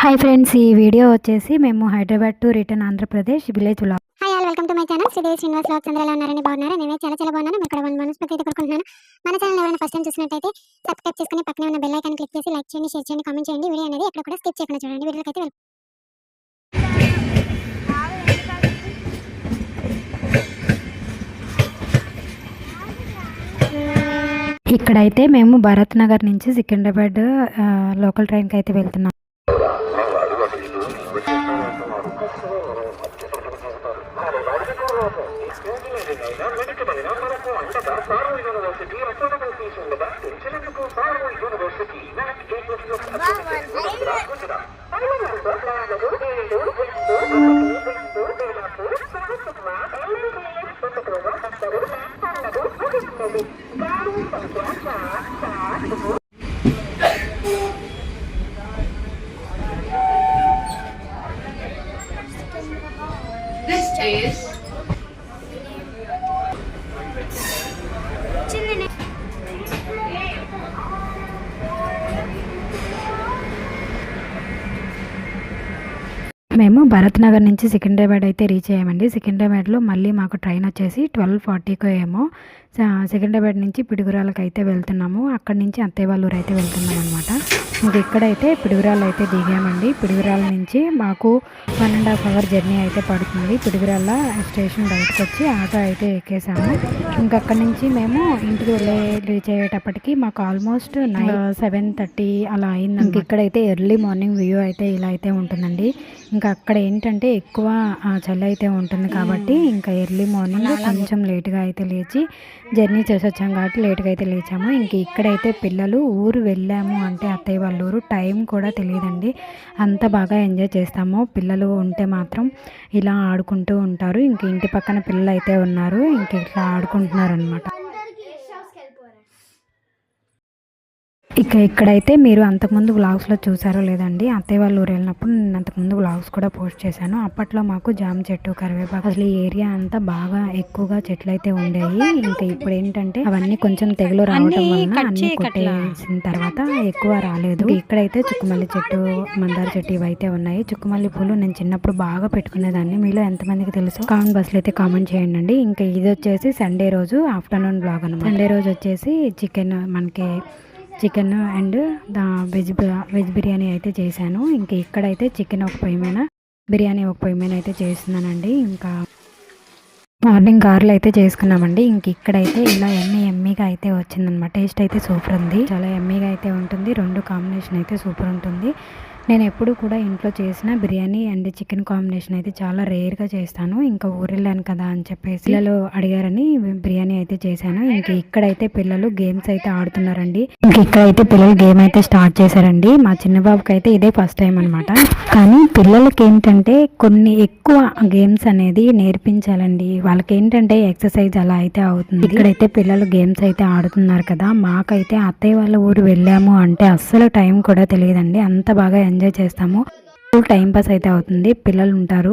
Hi friends, ఈ video వచ్చేసి మేము Hyderabad to return Andhra Pradesh village vlog. Hi all, welcome to my channel Sridevi Srinivas vlogs. అందరూ ఎలా ఉన్నారని బాగున్నారా? నేను చాలా బాగున్నాను. ఇక్కడ మనస్ఫూర్తి అయితే కోరుకుంటున్నాను. మన ఛానల్ ఎవరైనా ఫస్ట్ టైం చూసినట్టయితే సబ్స్క్రైబ్ చేసుకుని పక్కనే ఉన్న బెల్ ఐకాన్ క్లిక్ చేసి లైక్ చేయండి, షేర్ చేయండి, కామెంట్ చేయండి. వీడియో అనేది ఎక్కడ కూడా స్కిప్ చేయకుండా చూడండి. వీడియోకి అయితే ఇక్కడైతే మేము భరత్ నగర్ నుంచి సికింద్రాబాద్ లోకల్ ట్రైన్కి అయితే వెళ్తున్నాం. This is మేము భరత్ నగర్ నుంచి సికింద్రాబాద్ అయితే రీచ్ అయ్యామండి. సికింద్రాబాద్లో మళ్ళీ మాకు ట్రైన్ వచ్చేసి 12:40కో ఏమో సికింద్రాబాద్ నుంచి పిడుగురాళ్ళకి అయితే వెళ్తున్నాము. అక్కడి నుంచి అత్తయ్య వాళ్ళ ఊరు అయితే వెళ్తున్నాం అనమాట. ఇంకా ఇక్కడైతే పిడుగురాళ్ళు అయితే దిగామండి. పిడుగురాళ్ళ నుంచి మాకు 1.5 అవర్ జర్నీ అయితే పడుతుంది. పిడుగురాళ్ళ స్టేషన్ బయటకు వచ్చి ఆటో అయితే ఎక్కేసాము. ఇంకా అక్కడి నుంచి మేము ఇంటికి రీచ్ అయ్యేటప్పటికి మాకు ఆల్మోస్ట్ 7:30 అలా అయింది. ఇంక ఇక్కడైతే ఎర్లీ మార్నింగ్ వ్యూ అయితే ఇలా అయితే ఉంటుందండి. ఇంకా అక్కడ ఏంటంటే ఎక్కువ చలి అయితే ఉంటుంది కాబట్టి ఇంకా ఎర్లీ మార్నింగ్ కొంచెం లేట్గా అయితే లేచి జర్నీ చేసి వచ్చాము కాబట్టి లేట్గా అయితే లేచాము. ఇంక ఇక్కడైతే పిల్లలు ఊరు వెళ్ళాము అంటే అత్తయ్య వాళ్ళ ఊరు టైం కూడా తెలియదండి. అంత బాగా ఎంజాయ్ చేస్తాము. పిల్లలు ఉంటే మాత్రం ఇలా ఆడుకుంటూ ఉంటారు. ఇంక ఇంటి పక్కన పిల్లలు అయితే ఉన్నారు, ఇంక ఇట్లా ఆడుకుంటున్నారు అనమాట. ఇక్కడైతే మీరు అంతకుముందు వ్లాగ్స్లో చూసారో లేదండి, అత్తయ్య వాళ్ళ ఊరు వెళ్ళినప్పుడు నేను అంతకుముందు వ్లాగ్స్ కూడా పోస్ట్ చేశాను. అప్పట్లో మాకు జామ చెట్టు, కరివేపాకు, అసలు ఈ ఏరియా అంతా బాగా ఎక్కువగా చెట్లు అయితే ఉండేవి. ఇంకా ఇప్పుడు ఏంటంటే అవన్నీ కొంచెం తెగులు రావడం వలన అన్ని కొట్టేసిన తర్వాత ఎక్కువ రాలేదు. ఇక్కడైతే చుక్కుమల్లి చెట్టు, మందార చెట్టు ఇవైతే ఉన్నాయి. చుక్కుమల్లి పూలు నేను చిన్నప్పుడు బాగా పెట్టుకునేదాన్ని. మీలో ఎంతమందికి తెలుసు కామెంట్ బాక్స్లో అయితే కామెంట్ చేయండి. ఇంకా ఇది వచ్చేసి సండే రోజు ఆఫ్టర్నూన్ బ్లాగ్ అనమాట. సండే రోజు వచ్చేసి చికెన్ అండ్ వెజ్ బిర్యానీ అయితే చేశాను. ఇంకా ఇక్కడైతే చికెన్ ఒక పొయ్యి మీద, బిర్యానీ ఒక పొయ్యి మీద అయితే చేస్తున్నానండి. ఇంకా మార్నింగ్ గారెలు అయితే చేసుకున్నామండి. ఇంక ఇక్కడైతే ఇలా ఎమ్మీగా అయితే వచ్చిందనమాట. టేస్ట్ అయితే సూపర్ ఉంది, చాలా ఎమ్మీగా అయితే ఉంటుంది. రెండు కాంబినేషన్ అయితే సూపర్ ఉంటుంది. నేను ఎప్పుడు కూడా ఇంట్లో చేసిన బిర్యానీ అండ్ చికెన్ కాంబినేషన్ అయితే చాలా రేర్గా చేస్తాను. ఇంకా ఊరెళ్ళాను కదా అని చెప్పేసి పిల్లలు అడిగారని బిర్యానీ అయితే చేశాను. ఇంక ఇక్కడైతే పిల్లలు గేమ్స్ అయితే ఆడుతున్నారండి. ఇంక ఇక్కడైతే పిల్లలు గేమ్ అయితే స్టార్ట్ చేశారండి. మా చిన్న బాబుకి అయితే ఇదే ఫస్ట్ టైం అనమాట. కానీ పిల్లలకి ఏంటంటే కొన్ని ఎక్కువ గేమ్స్ అనేది నేర్పించాలండి. వాళ్ళకి ఏంటంటే ఎక్సర్సైజ్ అలా అయితే అవుతుంది. ఇక్కడైతే పిల్లలు గేమ్స్ అయితే ఆడుతున్నారు కదా. మాకైతే అత్తయ్య వాళ్ళ ఊరు వెళ్ళాము అంటే అస్సలు టైం కూడా తెలియదండి. అంత బాగా ఎంజాయ్ చేస్తాము. టైం పాస్ అయితే అవుతుంది, పిల్లలు ఉంటారు.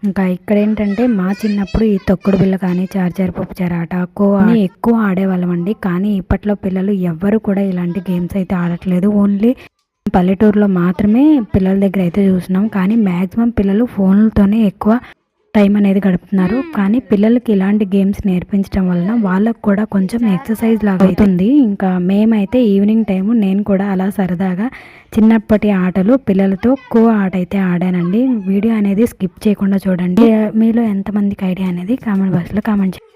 ఇంకా ఇక్కడ ఏంటంటే మా చిన్నప్పుడు ఈ తొక్కుడు బిళ్ళ కానీ, చార్జర్ పప్పు చారాట, ఖో అని ఎక్కువ ఆడేవాళ్ళం అండి. కానీ ఇప్పట్లో పిల్లలు ఎవ్వరు కూడా ఇలాంటి గేమ్స్ అయితే ఆడట్లేదు. ఓన్లీ పల్లెటూరులో మాత్రమే పిల్లల దగ్గర అయితే చూస్తున్నాం. కానీ మ్యాక్సిమం పిల్లలు ఫోన్లతోనే ఎక్కువ టైం అనేది గడుపుతున్నారు. కానీ పిల్లలకి ఇలాంటి గేమ్స్ నేర్పించడం వలన వాళ్ళకు కూడా కొంచెం ఎక్సర్సైజ్ లాగా అవుతుంది. ఇంకా మేమైతే ఈవినింగ్ టైము నేను కూడా అలా సరదాగా చిన్నప్పటి ఆటలు పిల్లలతో ఖో ఆట అయితే ఆడానండి. వీడియో అనేది స్కిప్ చేయకుండా చూడండి. మీలో ఎంతమందికి ఐడియా అనేది కామెంట్ బాక్స్లో కామెంట్ చేయండి.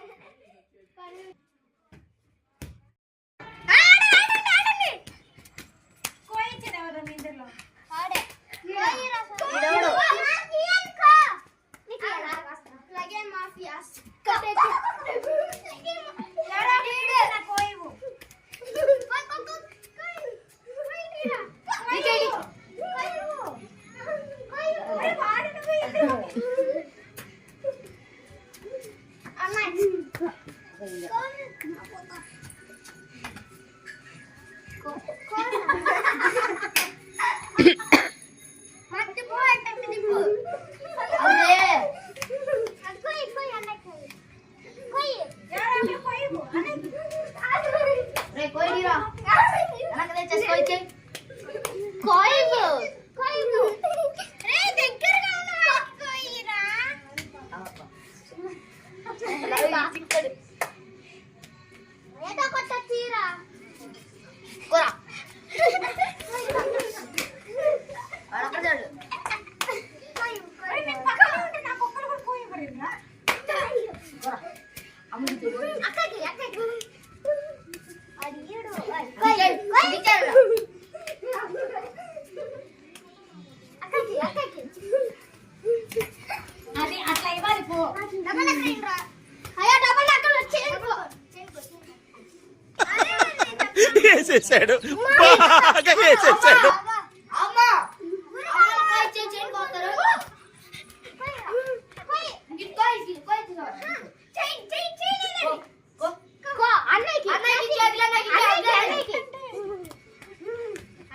వేసేసాడు, బాగా వేసేసాడు.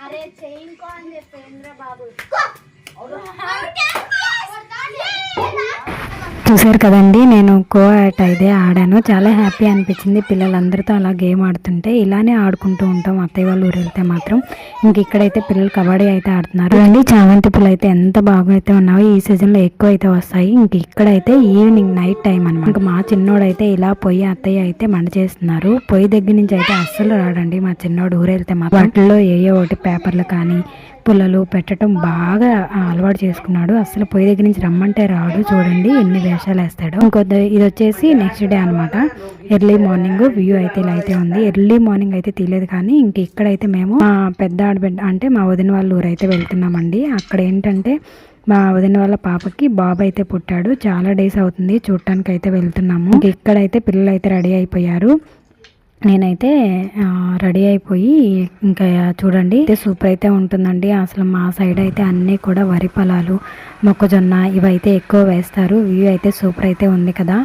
అరే చైన్ కో అని చెప్పేంద్ర బాబు. చూసారు కదండి, నేను కో యాట్ అయితే ఆడాను. చాలా హ్యాపీ అనిపించింది పిల్లలందరితో అలా గేమ్ ఆడుతుంటే. ఇలానే ఆడుకుంటూ ఉంటాం అత్తయ్య వాళ్ళ ఊరు వెళ్తే మాత్రం. ఇంక ఇక్కడైతే పిల్లలు కబడ్డీ అయితే ఆడుతున్నారు అండి. చామంతి పూలు అయితే ఎంత బాగా అయితే ఉన్నాయో, ఈ సీజన్లో ఎక్కువ అయితే వస్తాయి. ఇంక ఇక్కడైతే ఈవినింగ్ నైట్ టైం అనమాట. ఇంక మా చిన్నోడైతే ఇలా పొయ్యి అత్తయ్య అయితే మంట చేస్తున్నారు. పొయ్యి దగ్గర నుంచి అయితే అస్సలు రాడండి మా చిన్నోడు ఊరు వెళ్తే మాత్రం. వాటిల్లో ఒకటి పేపర్లు కానీ పుల్లలు పెట్టడం బాగా అలవాటు చేసుకున్నాడు. అసలు పొయ్యి దగ్గర నుంచి రమ్మంటే రాడు. చూడండి ఎన్ని వేషాలు వేస్తాడు. ఇంకొద్ది ఇది వచ్చేసి నెక్స్ట్ డే అనమాట. ఎర్లీ మార్నింగ్ వ్యూ అయితే ఇలా అయితే ఉంది. ఎర్లీ మార్నింగ్ అయితే తీయలేదు, కానీ ఇంక ఇక్కడైతే మేము మా పెద్ద ఆడబిడ్డ అంటే మా వదిన వాళ్ళ ఊరు అయితే వెళ్తున్నామండి. అక్కడ ఏంటంటే మా వదిన వాళ్ళ పాపకి బాబు అయితే పుట్టాడు. చాలా డేస్ అవుతుంది చూడటానికి అయితే వెళ్తున్నాము. ఇంక ఇక్కడైతే పిల్లలు అయితే రెడీ అయిపోయారు. నేనైతే రెడీ అయిపోయి ఇంకా చూడండి సూపర్ అయితే ఉంటుందండి. అసలు మా సైడ్ అయితే అన్నీ కూడా వరి పొలాలు, మొక్కజొన్న ఇవైతే ఎక్కువ వేస్తారు. వ్యూ అయితే సూపర్ అయితే ఉంది కదా.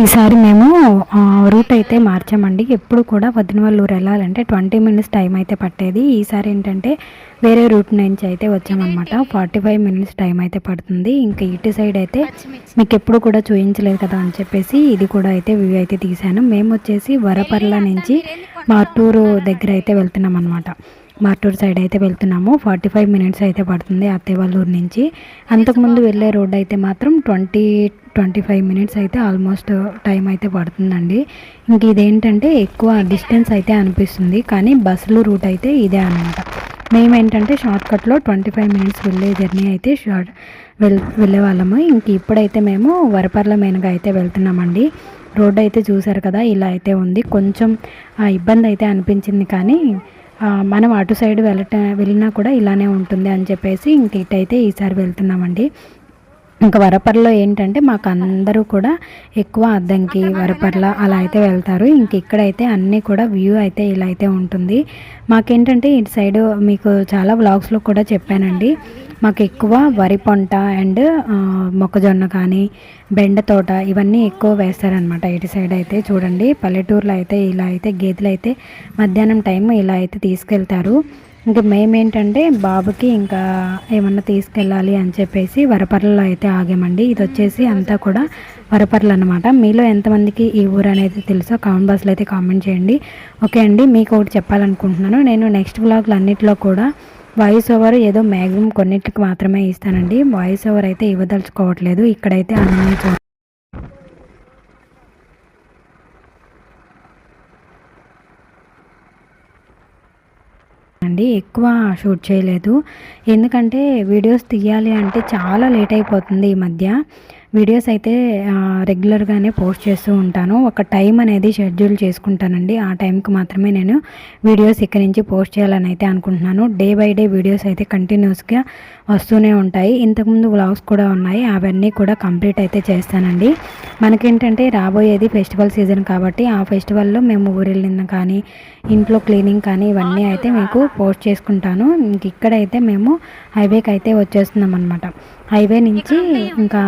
ఈసారి మేము రూట్ అయితే మార్చామండి. ఎప్పుడు కూడా వదిన వాళ్ళ ఊరు వెళ్ళాలంటే 20 మినిట్స్ టైం అయితే పట్టేది. ఈసారి ఏంటంటే వేరే రూట్ నుంచి అయితే వచ్చామన్నమాట. 45 మినిట్స్ టైం అయితే పడుతుంది. ఇంకా ఇటు సైడ్ అయితే మీకు ఎప్పుడు కూడా చూపించలేదు కదా అని చెప్పేసి ఇది కూడా అయితే వ్యూ అయితే తీశాను. మేము వచ్చేసి వరపర్ల నుంచి మార్టూరు దగ్గర అయితే వెళ్తున్నాం అనమాట. మార్టూరు సైడ్ అయితే వెళ్తున్నాము. 45 మినిట్స్ అయితే పడుతుంది అత్తయ్య వాళ్ళ ఊరు నుంచి. అంతకుముందు వెళ్ళే రోడ్ అయితే మాత్రం 20-25 మినిట్స్ అయితే ఆల్మోస్ట్ టైం అయితే పడుతుందండి. ఇంక ఇదేంటంటే ఎక్కువ డిస్టెన్స్ అయితే అనిపిస్తుంది, కానీ బస్సులు రూట్ అయితే ఇదే అనమాట. మేమేంటంటే షార్ట్కట్లో 25 మినిట్స్ వెళ్ళే జర్నీ అయితే వెళ్ళే వాళ్ళము. ఇంక ఇప్పుడైతే మేము వరపర్ల మెయిన్గా అయితే వెళ్తున్నామండి. రోడ్ అయితే చూసారు కదా ఇలా అయితే ఉంది. కొంచెం ఇబ్బంది అయితే అనిపించింది, కానీ మనం అటు సైడ్ వెళ్ళినా కూడా ఇలానే ఉంటుంది అని చెప్పేసి ఇంక ఇటైతే ఈసారి వెళ్తున్నామండి. ఇంకా వరపర్లో ఏంటంటే మాకు అందరూ కూడా ఎక్కువ అద్దంకి వరపర్ల అలా అయితే వెళ్తారు. ఇంక ఇక్కడైతే అన్నీ కూడా వ్యూ అయితే ఇలా అయితే ఉంటుంది. మాకేంటంటే ఇటు సైడ్ మీకు చాలా వ్లాగ్స్లో కూడా చెప్పానండి, మాకు ఎక్కువ వరి పంట అండ్ మొక్కజొన్న కానీ బెండ తోట ఇవన్నీ ఎక్కువ వేస్తారనమాట. ఇటు సైడ్ అయితే చూడండి పల్లెటూరులో అయితే ఇలా అయితే గేదెలు అయితే మధ్యాహ్నం టైం ఇలా అయితే తీసుకెళ్తారు. ఇంకా మేమేంటంటే బాబుకి ఇంకా ఏమన్నా తీసుకెళ్ళాలి అని చెప్పేసి వరపర్లలో అయితే ఆగామండి. ఇది వచ్చేసి అంతా కూడా వరపర్లు అనమాట. మీలో ఎంతమందికి ఈ ఊరు అనేది తెలుసో కామెంట్ బాక్స్లో అయితే కామెంట్ చేయండి. ఓకే అండి, మీకు ఒకటి చెప్పాలనుకుంటున్నాను. నేను నెక్స్ట్ వ్లాగ్లు అన్నింటిలో కూడా వాయిస్ ఓవర్ ఏదో మ్యాక్సిమం కొన్నిటికి మాత్రమే ఇస్తానండి. వాయిస్ ఓవర్ అయితే ఇవ్వదలుచుకోవట్లేదు. ఇక్కడైతే అన్ని అండి ఎక్కువ షూట్ చేయలేదు, ఎందుకంటే వీడియోస్ తీయాలి అంటే చాలా లేట్ అయిపోతుంది. ఈ మధ్య వీడియోస్ అయితే రెగ్యులర్గానే పోస్ట్ చేస్తూ ఉంటాను. ఒక టైం అనేది షెడ్యూల్ చేసుకుంటానండి. ఆ టైంకి మాత్రమే నేను వీడియోస్ ఇక్కడి నుంచి పోస్ట్ చేయాలని అయితే అనుకుంటున్నాను. డే బై డే వీడియోస్ అయితే కంటిన్యూస్గా వస్తూనే ఉంటాయి. ఇంతకుముందు వ్లాగ్స్ కూడా ఉన్నాయి, అవన్నీ కూడా కంప్లీట్ అయితే చేస్తానండి. మనకేంటంటే రాబోయేది ఫెస్టివల్ సీజన్ కాబట్టి ఆ ఫెస్టివల్లో మేము ఊరెళ్ళిన కానీ ఇంట్లో క్లీనింగ్ కానీ ఇవన్నీ అయితే మీకు పోస్ట్ చేసుకుంటాను. ఇక్కడైతే మేము హైవేకి అయితే వచ్చేస్తున్నాం అనమాట. హైవే నుంచి ఇంకా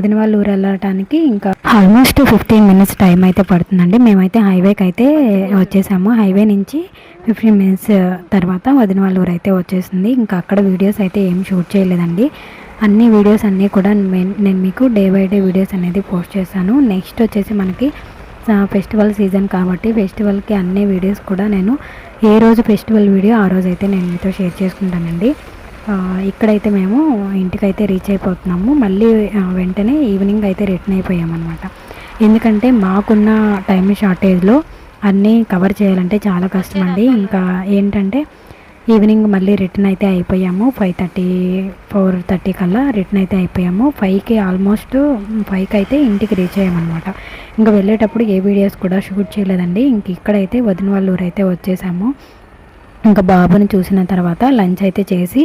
వదిన వాళ్ళ ఊరు వెళ్ళటానికి ఇంకా ఆల్మోస్ట్ 15 మినిట్స్ టైం అయితే పడుతుందండి. మేమైతే హైవేకి అయితే వచ్చేసాము. హైవే నుంచి 15 మినిట్స్ తర్వాత వదిన వాళ్ళ ఊరు అయితే వచ్చేసింది. ఇంకా అక్కడ వీడియోస్ అయితే ఏం షూట్ చేయలేదండి. అన్ని వీడియోస్ అన్నీ కూడా నేను మీకు డే బై డే వీడియోస్ అనేది పోస్ట్ చేశాను. నెక్స్ట్ వచ్చేసి మనకి ఫెస్టివల్ సీజన్ కాబట్టి ఫెస్టివల్కి అన్ని వీడియోస్ కూడా నేను ఏ రోజు ఫెస్టివల్ వీడియో ఆ రోజు అయితే నేను మీతో షేర్ చేసుకుంటానండి. ఇక్కడైతే మేము ఇంటికైతే రీచ్ అయిపోతున్నాము. మళ్ళీ వెంటనే ఈవినింగ్ అయితే రిటర్న్ అయిపోయామన్నమాట. ఎందుకంటే మాకున్న టైం షార్టేజ్లో అన్నీ కవర్ చేయాలంటే చాలా కష్టం అండి. ఇంకా ఏంటంటే ఈవినింగ్ మళ్ళీ రిటర్న్ అయితే అయిపోయాము. 4:30 కల్లా రిటర్న్ అయితే అయిపోయాము. 5కి ఆల్మోస్ట్ 5కి అయితే ఇంటికి రీచ్ అయ్యామన్నమాట. ఇంకా వెళ్ళేటప్పుడు ఏ వీడియోస్ కూడా షూట్ చేయలేదండి. ఇంక ఇక్కడైతే వదిన వాళ్ళ ఊరు అయితే వచ్చేసాము. ఇంకా బాబుని చూసిన తర్వాత లంచ్ అయితే చేసి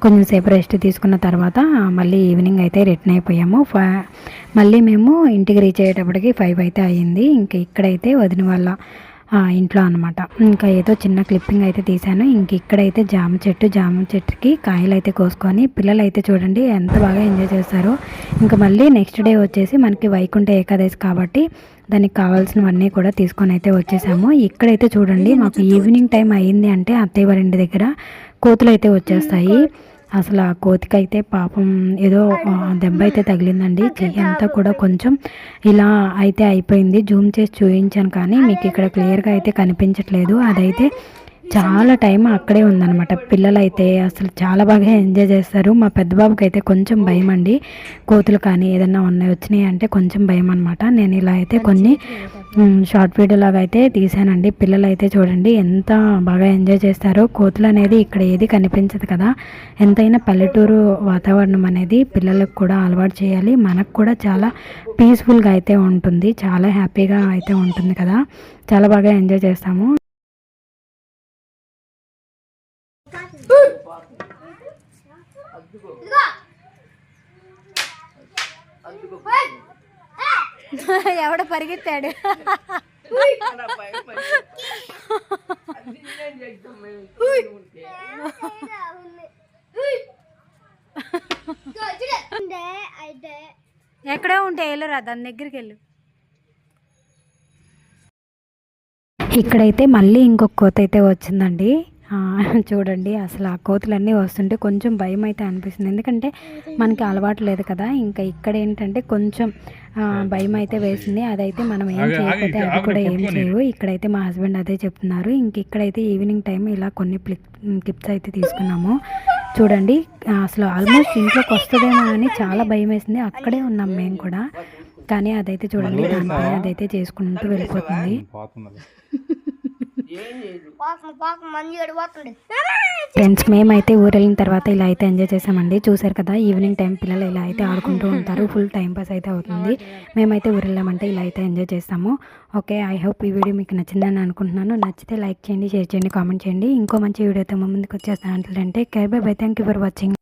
కొంచెం సేపు రెస్ట్ తీసుకున్న తర్వాత మళ్ళీ ఈవినింగ్ అయితే రిటర్న్ అయిపోయాము. మళ్ళీ మేము ఇంటికి రీచ్ అయ్యేటప్పటికి 5 అయితే అయ్యింది. ఇంకా ఇక్కడైతే వదిన వాళ్ళ ఇంట్లో అనమాట. ఇంకా ఏదో చిన్న క్లిప్పింగ్ అయితే తీశాను. ఇంక ఇక్కడైతే జామ చెట్టుకి కాయలు అయితే కోసుకొని పిల్లలు అయితే చూడండి ఎంత బాగా ఎంజాయ్ చేస్తారో. ఇంకా మళ్ళీ నెక్స్ట్ డే వచ్చేసి మనకి వైకుంఠ ఏకాదశి కాబట్టి దానికి కావాల్సినవన్నీ కూడా తీసుకొని అయితే వచ్చేసాము. ఇక్కడైతే చూడండి మాకు ఈవినింగ్ టైం అయ్యింది అంటే అత్తయ్య వారి ఇంటి దగ్గర కోతులు అయితే వచ్చేస్తాయి. అసలు ఆ కోతికైతే పాపం ఏదో దెబ్బ అయితే తగిలిందండి. చెయ్యి అంతా కూడా కొంచెం ఇలా అయితే అయిపోయింది. జూమ్ చేసి చూపించాను కానీ మీకు ఇక్కడ క్లియర్గా అయితే కనిపించట్లేదు. అదైతే చాలా టైం అక్కడే ఉందన్నమాట. పిల్లలు అయితే అసలు చాలా బాగా ఎంజాయ్ చేస్తారు. మా పెద్ద బాబుకి అయితే కొంచెం భయం అండి. కోతులు కానీ ఏదన్నా వచ్చినాయి అంటే కొంచెం భయం అనమాట. నేను ఇలా అయితే కొన్ని షార్ట్ వీడియో లాగా అయితే తీసానండి. పిల్లలు అయితే చూడండి ఎంత బాగా ఎంజాయ్ చేస్తారో. కోతులు అనేది ఇక్కడ ఏది కనిపించదు కదా. ఎంతైనా పల్లెటూరు వాతావరణం అనేది పిల్లలకు కూడా అలవాటు చేయాలి. మనకు కూడా చాలా పీస్ఫుల్గా అయితే ఉంటుంది. చాలా హ్యాపీగా అయితే ఉంటుంది కదా. చాలా బాగా ఎంజాయ్ చేస్తాము. ఎవడ పరిగెత్తాడు. ఎక్కడో ఉంటే వెళ్ళరా దాని దగ్గరికి వెళ్ళు. ఇక్కడైతే మళ్ళీ ఇంకొక కోత అయితే వచ్చిందండి. చూడండి అసలు ఆ కోతులన్నీ వస్తుంటే కొంచెం భయం అయితే అనిపిస్తుంది. ఎందుకంటే మనకి అలవాటు లేదు కదా. ఇంకా ఇక్కడ ఏంటంటే కొంచెం భయం అయితే వేసింది. అదైతే మనం ఏం చేయకపోతే అది కూడా ఏం చేయవు. ఇక్కడైతే మా హస్బెండ్ అదే చెప్తున్నారు. ఇంక ఇక్కడైతే ఈవినింగ్ టైం ఇలా కొన్ని క్లిప్స్ అయితే తీసుకున్నాము. చూడండి అసలు ఆల్మోస్ట్ ఇంట్లోకి వస్తుందేమో అని చాలా భయం వేసింది. అక్కడే ఉన్నాం మేము కూడా. కానీ అదైతే చూడండి దాని పని అదైతే చేసుకుంటూ వెళ్ళిపోతుంది. ఫ్రెండ్స్ మేమైతే ఊరు వెళ్ళిన తర్వాత ఇలా అయితే ఎంజాయ్ చేసామండి. చూసారు కదా ఈవినింగ్ టైం పిల్లలు ఇలా అయితే ఆడుకుంటూ ఉంటారు. ఫుల్ టైం పాస్ అయితే అవుతుంది. మేమైతే ఊరు వెళ్ళామంటే ఇలా అయితే ఎంజాయ్ చేస్తాము. ఓకే, ఐ హోప్ ఈ వీడియో మీకు నచ్చిందని అనుకుంటున్నాను. నచ్చితే లైక్ చేయండి, షేర్ చేయండి, కామెంట్ చేయండి. ఇంకో మంచి వీడియోతో ముందుకు వచ్చేస్తాను. అంటే care bye by. Thank you for watching.